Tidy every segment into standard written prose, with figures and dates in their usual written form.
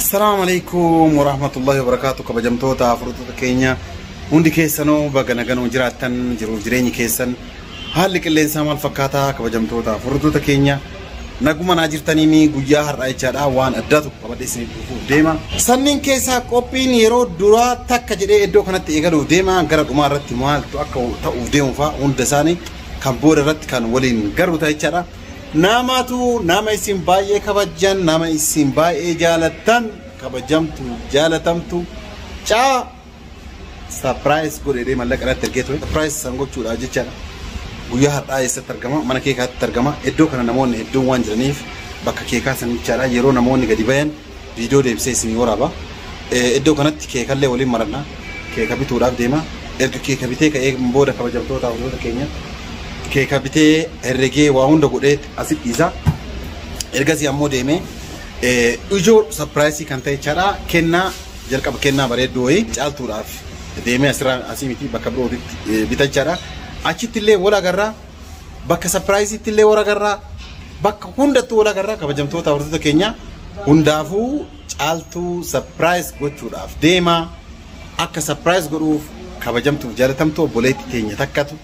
السلام عليكم ورحمة الله وبركاته. كبجمتوتا فرطوتا كينيا hundi keessanoo baga nagaan jiraattan jiruuf jireenyi keessan haalli qilleensaa maal fakkaata kabajamtoota furtuuta keenya naguma naa jirtanii guyyaa har'aa jechaadha waan addaatu qabadhee isiniif dhufuuf deema sanniin keessaa qophiin yeroo duraa takka jedhee iddoo kanatti eegaluuf deema gara dhumaa irratti maaltu akka ta'uuf deemu fa'a hunda isaanii kan booda irratti kan waliin garuu ta'a jechaadha nama isin baay'ee kabajan nama isin baay'ee jaalattan kabajamtu jaalatamtu caa surprise godhee mallaqa irratti ergee ture surprise san gochuudhaaf jechaadha guyyaa har'aa eessatti argama mana keekaatti argama iddoo kana namoonni hedduun waan jiraniif bakka keekaa san jechaadha yeroo namoonni gadi bayan viidiyoo deebisee isin waraaba iddoo kanatti keekallee waliin maradha keeka bituudhaaf deema erga keeka bitee ka'ee booda kabajamtoota hawwatoota keenya keeka bitee herregee waa hunda godhee asitti dhiisa ergasii ammoo deemee ijoo surprise kan ta'e jechaadha kennaa jalqaba kennaa bareedduu wayii caaltuudhaaf deemee asii miti bakka birootitti bitachaadha achitti illee wal agarraa bakka surprise illee wal agarraa bakka hundattuu wal agarraa kabajamtoota hawwatoota keenya hundaafuu caaltuu surprise gochuudhaaf deema akka surprise godhuuf kabajamtuuf jaalatamtu obboleettii teenya takkatu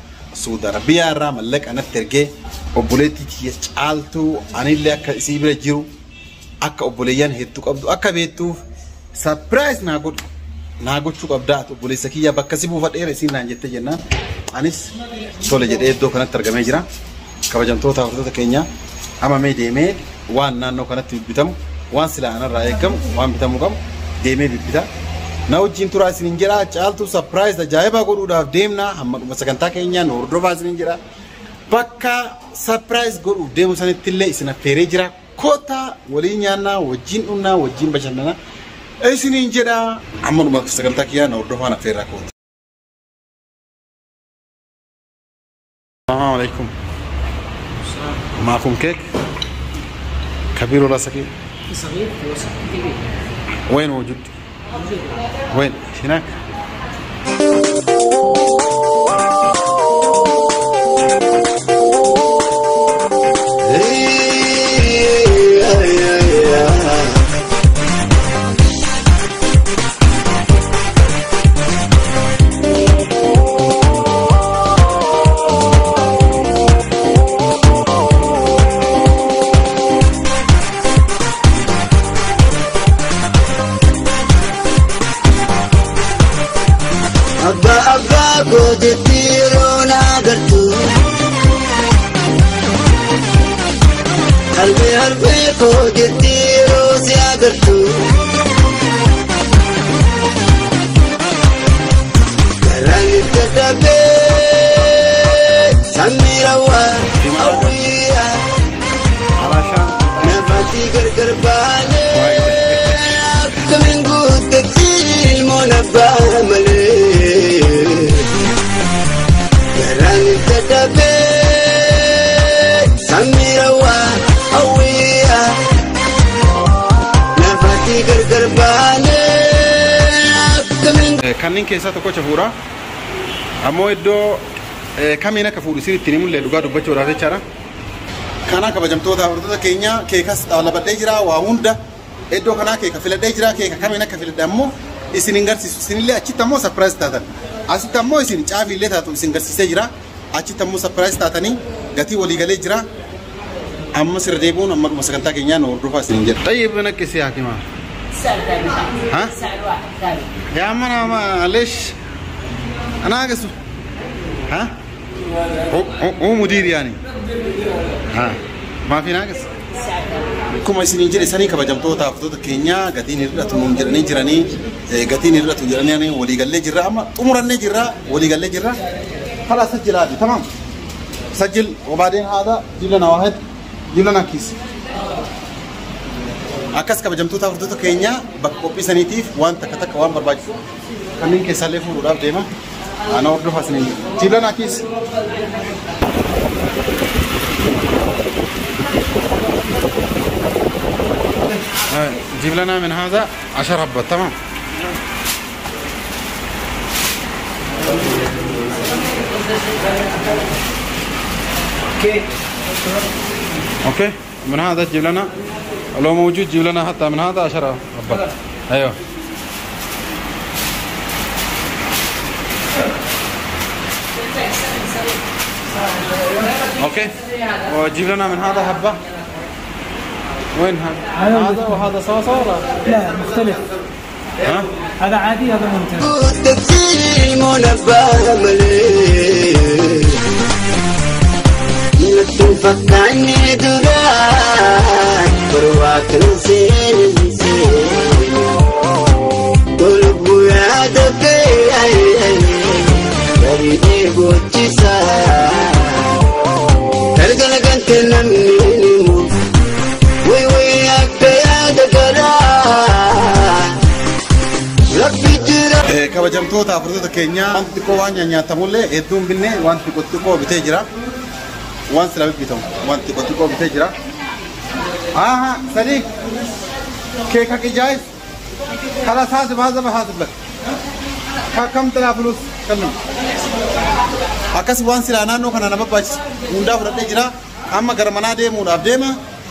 Saudi Arabiyaa irraa mallaqa natti ergee obboleettii caaltuu anillee akka isii bira jiru akka obboleeyyan hedduu qabdu akka beektuuf surprise naa gochuu qabdaa obboleessa kiyya bakka si buufadheera isiin naan jette jennaan anis tole jedhee iddoo kanatti argamee jira kabajamtoota hawwatoota keenya hamamee deemee waan naannoo kanatti bibbitamu waan silaa anarraa eegamu waan bitamuu qabu deemee bibbita na wajjin turaa isiniin jedha caaltuu surprise ajaa'ibaa godhuudhaaf deemna hamma dhuma sagantaa keenyaa nu hordofaa isiniin jedha bakka surprise godhuuf deemu sanitti illee isin affeeree jira koota waliin nyaannaa wajjin dhunnaa wajjin bashannanaa isiniin jedha amma dhuma sagantaa kiyyaa nu hordofaan affeerraa koota. السلام عليكم معكم كيك كبير ولا صغير؟ صغير وسط كبير. وين موجود؟ وين؟ هناك؟ قلبي فوق الديرو سيادرتو كلامي كتبي سمي روا قوية نفسي قرقر بالي كمن قد تكسير المنبه ملي كلامي كتبي سمي روا kanneen keessaa tokko chafuura ammoo iddoo kamiin akka fuudhu sirriitti ni mul'ee dhugaa dubbachuudhaaf jechaadha kana kabajamtoota hordoftoota keenya keekas labadhee jira waa hunda iddoo kanaa keeka filadhee jira keeka kamiin akka filadhe ammoo isin hin garsiisu isinillee achitti ammoo surprise taatan asitti ammoo isin caafiillee taatu isin garsiisee jira achitti ammoo surprise taatanii gatii walii galee jira amma sirra deebi'uun amma dhuma sagantaa keenyaa nu hordofaa isin jedha. Tayyib naqqisi hakimaa. ها؟ يا عم انا معلش انا ناقص ها؟ هو مدير يعني ها ما في ناقص كما سنين جري سنين كبجمتوتا فوتوتا كينيا غاتين يراتو نجرني جراني غاتين يراتو جراني ولي قال لي جرا اما عمرني جرا ولي قال لي جرا خلاص سجل هذه تمام سجل وبعدين هذا جيب لنا واحد جيب لنا كيس akas kabajamtoota hordoftoota keenya bakka qophii saniitiif waan takka waan barbaachisu kanneen keessallee fuudhuudhaaf deema ana hordofaa isiniin jiiblan akis جيب لنا من هذا 10 حبات تمام اوكي من هذا تجيب لنا لو موجود جيب لنا حتى من هذا 10 حبات. ايوه اوكي وجيب لنا من هذا حبه. وين هذا؟ هذا وهذا سوا سوا ولا؟ لا مختلف. ها؟ هذا عادي هذا ممتاز. تبسيل منبه مليء تنفك عني دراك برواك نسيل نسيل قلب يا دقي بريدي بوتشيسا تلقى لك انت نمني وي وي يا دقلا kabajamtoota afurtoota keenya wanti xiqqoo waan nyaatamulle hedduun binne wanti xiqqoo bitee jira waan sila bitamu wanti xiqqoo bitee jira aha sadiq keeka qijaay kala saasib haasib lak kam talaa fulus kannam akkas waan sila naannoo kana nama barbaachisu hundaa fudhadhee jira amma gara manaa deemuudhaaf deema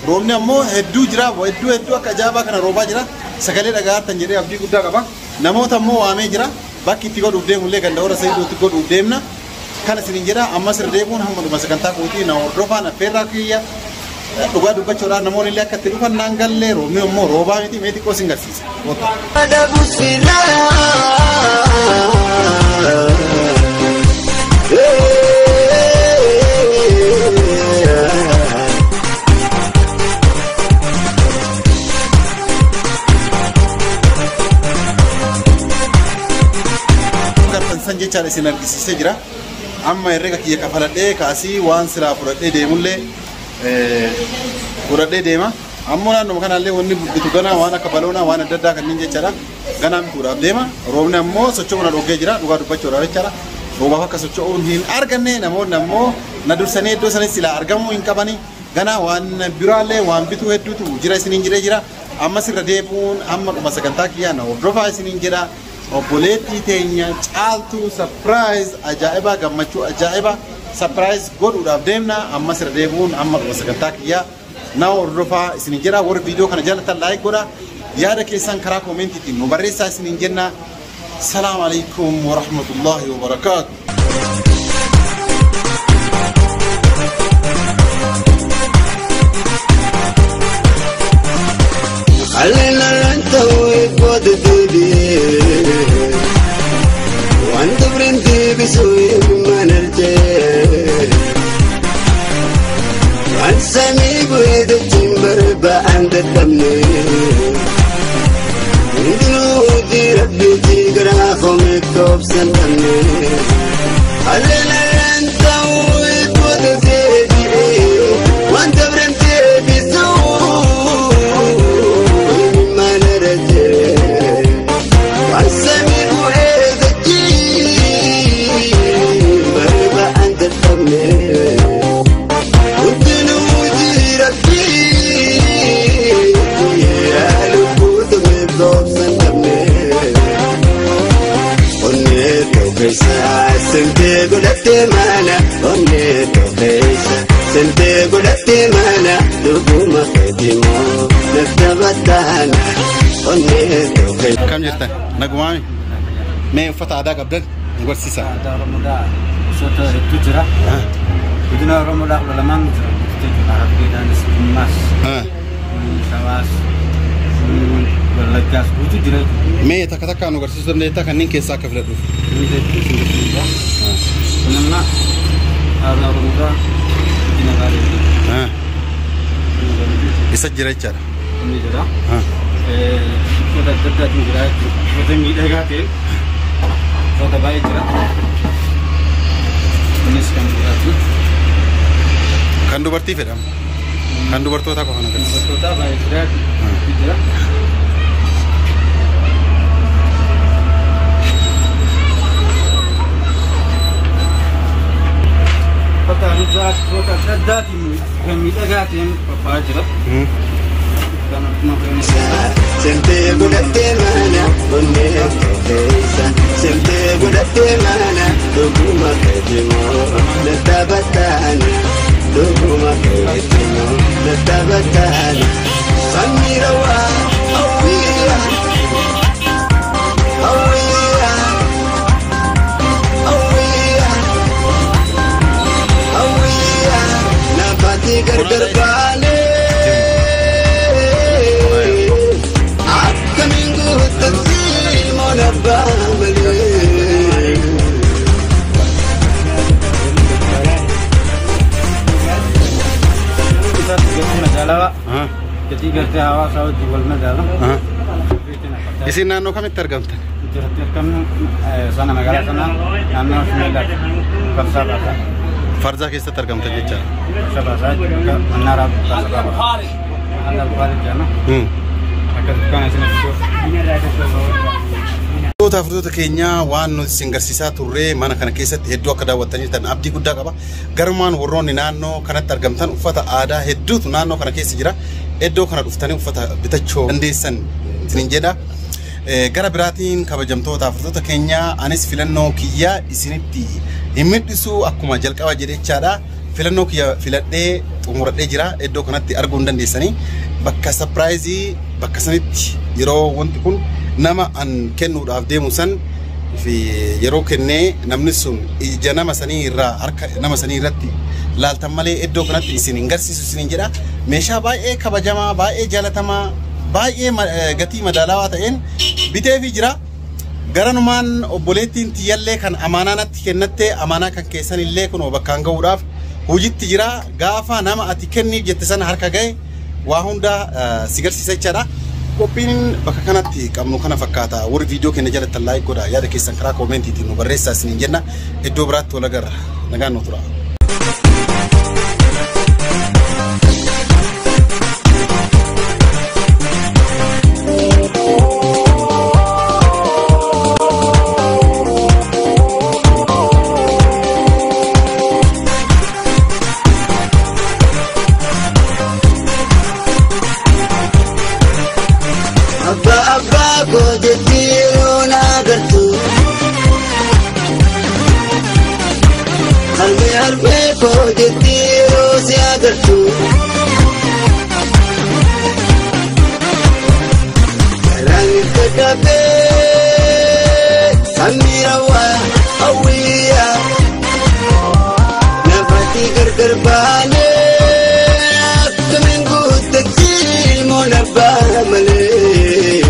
roobni ammoo hedduu jira hedduu akka ajaa'ibaa kana roobaa jira sagalee dhagaatan jedhee abdii guddaa qaba namoota ammoo waamee jira bakki itti godhuuf deemullee ganda hora sayyidootti godhuuf deemna kana isiniin jedha ammas irra deemuun hamma dhuma sagantaa kootii na hordofaan affeerraa kiyya dhugaa dubbachuudhaan namoonni illee akka itti dhufan naan gallee roobni ammoo roobaa miti mee xiqqoo sin garsiisa. jecha isin argisiisee jira amma herrega kiyya kafaladhee kaasii waan silaa fudhadhee deemullee fudhadhee deema ammoo naannoo kanallee wanni bitu ganaa waan akka baloonaa waan adda addaa kanneen jechaadha ganaa bituudhaaf deema roobni ammoo socho'uun dhoggee jira dhugaa dubbachuudhaaf jechaadha roobaaf akka socho'uun hin arganne namoonni ammoo na dursanii iddoo sanis silaa argamuu hin qabani ganaa waan biraallee waan bituu hedduutu jira isiniin jedhee jira ammas irra deebi'uun amma dhuma sagantaa kiyyaa na hordofaa isiniin jedha obboleettii teenya caaltu surprise ajaa'iba gammachuu ajaa'iba surprise godhuudhaaf deemna ammas irra deebi'uun amma dhuma sagantaa kiyyaa na hordofaa isiniin jedha warri viidiyoo kana jaalatan laayik godha yaada keessan karaa koomentiitiin nu barreessaa isiniin jenna salaamu alaykum wa rahmatullahi wa barakaatuh. علينا انت ويقود دودي وانت برنتي بسوي ما نرجع وان سامي بويد التمبر بعند الدمني ودي ربي تقرا خمك توب سندمني علينا انت ويقود دودي وانت برنتي بسوي سنتي قلت مانا ونيتو خيسة سنتي قلت مانا لقوم قديمو نفتبتانا ونيتو خيسة كم جرتا نقوامي مي فتح عداك أبدال نقول سيسا هذا رمضان صوت التجرة. بدنا رمضان لما نجرب تجرب عربي dan semas. Sawas. Berlegas butuh jelas. مي تكتك أنا قرص سنة تكن نين كيسا كفلة دوف. Kenapa? Karena Ramadan kita kali ini. Bisa jelas cara. Ini jelas. Kita tetap jelas. Kita milih kaki. Kita baik jelas. Ini sekarang jelas. Kandu berarti fedam. Kandu berarti apa kan? Berarti baik jelas. Jelas. Harus kota terjadi kami tagatin papajirat. Sente bulat mana, bunyi kesa. Sente bulat mana, duguma kejimo, netabatan, duguma kejimo, netabatan. سميرة وقوية قوية قوية قوية نباتي قرقر بالي عبك من قوة تنسيم ونبا ملي Jadi kerja awak sahaja jual medal. Di sini nano kami tergantung. Tergantung sana negara sana, nano sembilan bersabasa. Farza kita tergantung je. Bersabasa, menara bersabasa. Anda balik jana. Akan kan sini tu. Furtuta keenya waan nuti singarsiisaa turre mana kana keessatti hedduu akka daawwattanii tan abdii guddaa qaba. Garumaan warroonni naannoo kanatti argamtan uffata aadaa hedduutu naannoo kana keessa jira. Iddoo kana dhuftanii uffata bitachuu dandeessan isiniin jedha. Gara biraatiin kabajamtoota furtuta keenya anis filannoo kiyyaa isinitti himidhisu akkuma jalqaba jedhechaadha. Filannoo kiyya filadhee xumuradhee jira. Iddoo kanatti arguu hin dandeessanii bakka surprise bakka sanitti yeroo wanti kun nama an kennuudhaaf deemu san fi yeroo kennee namni sun ija nama sanii irraa harka nama sanii irratti laaltan malee iddoo kanatti isin hin garsiisu isiniin jedha. Meeshaa baay'ee kabajamaa baay'ee jaalatamaa baay'ee gatii madaalawaa ta'een biteefii jira. Garanumaan obboleettiin tiyyallee kan amaanaa natti kennatte amaanaa kan keessan illee kunoo bakkaan ga'uudhaaf hojiitti jira. Gaafa nama ati kenniif jette sana harka ga'e waa hunda si garsiisa jechaadha. Qophiin bakka kanatti qabnu kana fakkaata. Warri viidiyoo keenya jalatti like godhaa yaada keessan karaa koomentiitiin nu barreessaa isiniin jenna. Iddoo biraatti wal agarra. Nagaan nu tura. سميرة وقوية نباتي قرقر بالي عبك من قوة تنسيم ونبا ملي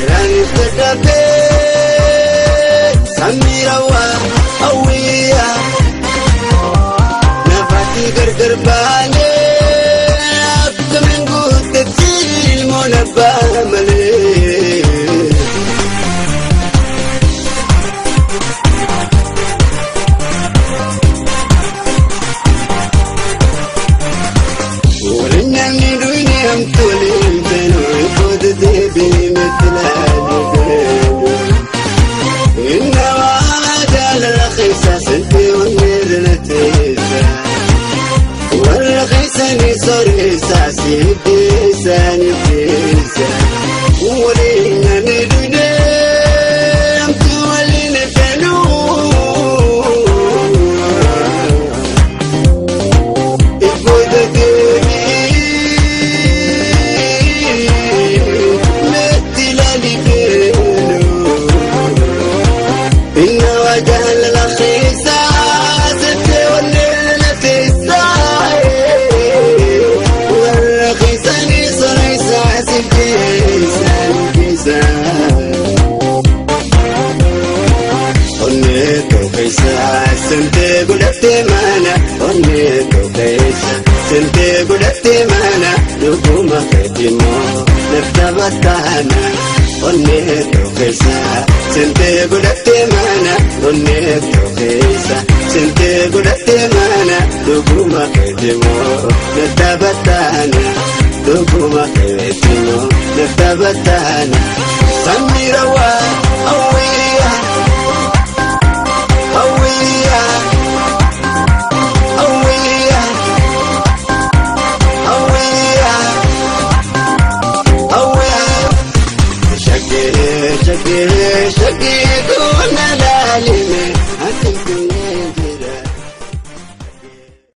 راني تدبي سميرة وقوية نباتي قرقر بالي عبك من قوة تنسيم ونبا ملي سنتي قلتي مانا ونيتو كيسا سنتي قلتي مانا نقوم كتمو نفتبتانا ونيتو كيسا سنتي قلتي مانا ونيتو كيسا سنتي قلتي مانا نقوم كتمو نفتبتانا نقوم كتمو نفتبتانا سميرة وقوية